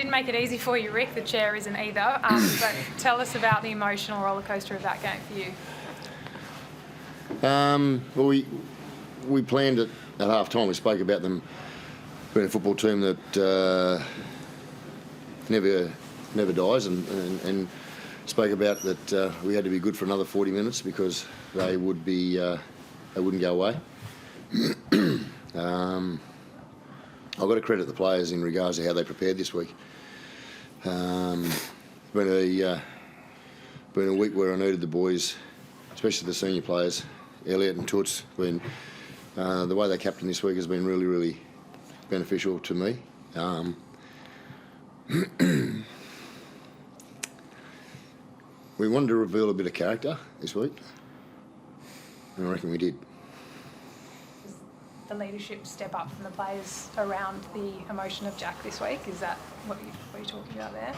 didn't make it easy for you, Rick. The chair isn't either. But tell us about the emotional roller coaster of that game for you. Well, we planned it at half time. We spoke about them being a football team that never dies, and spoke about that we had to be good for another 40 minutes because they wouldn't go away. I've got to credit the players in regards to how they prepared this week. Been a week where I needed the boys, especially the senior players, Elliot and Toots. The way they captained this week has been really, really beneficial to me. We wanted to reveal a bit of character this week, and I reckon we did. The leadership step up from the players around the emotion of Jack this week? Is that what you're talking about there?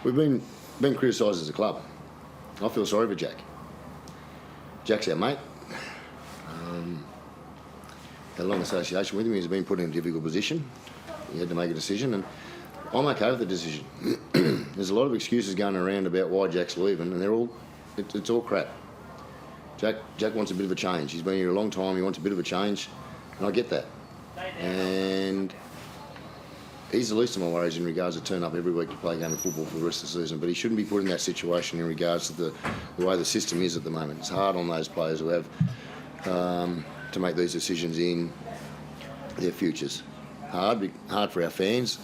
We've been criticised as a club. I feel sorry for Jack. Jack's our mate. Had a long association with him. He's been put in a difficult position. He had to make a decision, and I'm okay with the decision. There's a lot of excuses going around about why Jack's leaving, and it's all crap. Jack wants a bit of a change. He's been here a long time. He wants a bit of a change. And I get that. And he's the least of my worries in regards to turn up every week to play a game of football for the rest of the season. But he shouldn't be put in that situation in regards to the way the system is at the moment. It's hard on those players who have to make these decisions in their futures. Hard for our fans.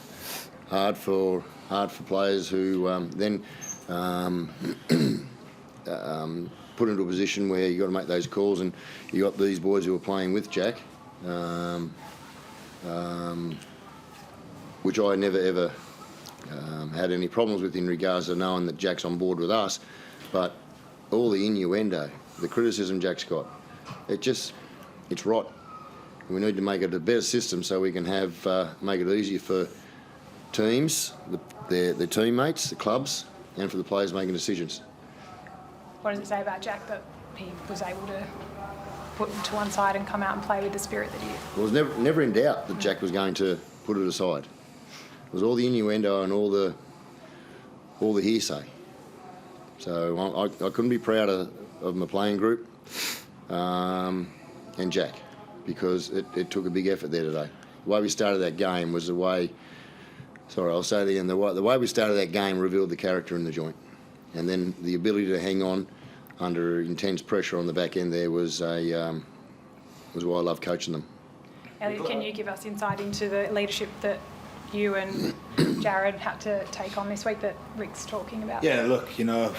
Hard for players who then put into a position where you've got to make those calls, and you got these boys who are playing with Jack. Which I never ever had any problems with in regards to knowing that Jack's on board with us, but all the innuendo, the criticism Jack's got, it's rot. We need to make it a better system so we can make it easier for teams, their teammates, the clubs, and for the players making decisions. What does it say about Jack that he was able to put to one side and come out and play with the spirit that he is? Well, it was never in doubt that Jack was going to put it aside. It was all the innuendo and all the hearsay. So I couldn't be prouder of my playing group and Jack, because it took a big effort there today. The way we started that game was the way. Sorry, I'll say it again. The way we started that game revealed the character in the joint, and then the ability to hang on under intense pressure on the back end there was why I love coaching them. Elliot, can you give us insight into the leadership that you and Jarrod had to take on this week that Rick's talking about? Yeah, look,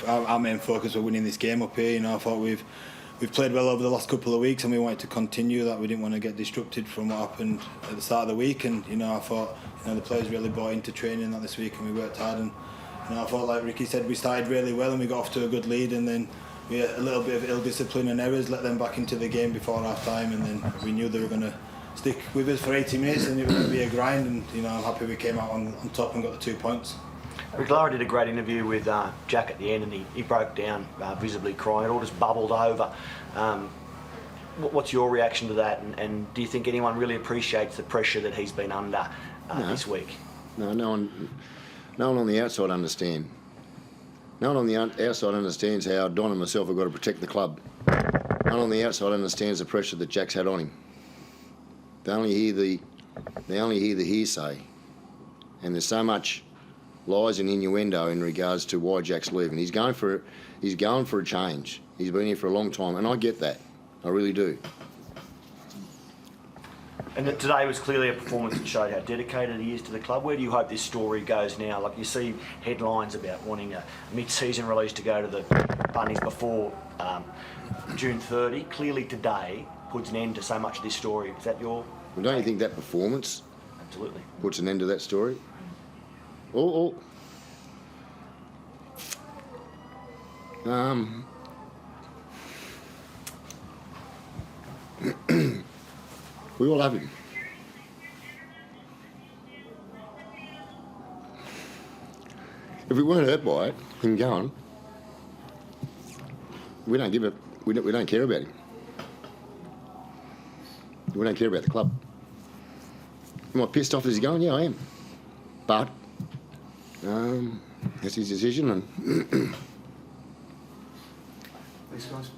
our main focus was winning this game up here. I thought we've played well over the last couple of weeks, and we wanted to continue that. We didn't want to get disrupted from what happened at the start of the week, and I thought the players really bought into training that this week, and we worked hard. And I thought, like Ricky said, we started really well and we got off to a good lead, and then we had a little bit of ill discipline and errors, let them back into the game before half time, and then we knew they were going to stick with us for 80 minutes and it was going to be a grind, and I'm happy we came out on top and got the 2 points. Rick Lara did a great interview with Jack at the end, and he broke down, visibly crying. It all just bubbled over. What's your reaction to that, and do you think anyone really appreciates the pressure that he's been under this week? No one on the outside understands. No one on the outside understands how Don and myself have got to protect the club. No one on the outside understands the pressure that Jack's had on him. They only hear the hearsay, and there's so much lies and innuendo in regards to why Jack's leaving. He's going for a change. He's been here for a long time, and I get that. I really do. And today was clearly a performance that showed how dedicated he is to the club. Where do you hope this story goes now? Like, you see headlines about wanting a mid-season release to go to the Bunnies before June 30. Clearly today puts an end to so much of this story. Is that your... Well, don't you think that performance absolutely puts an end to that story? We all love him. If we weren't hurt by it, him going, we don't give a. We don't care about him. We don't care about the club. Am I pissed off as he's going? Yeah, I am. But That's his decision, and Thanks, guys.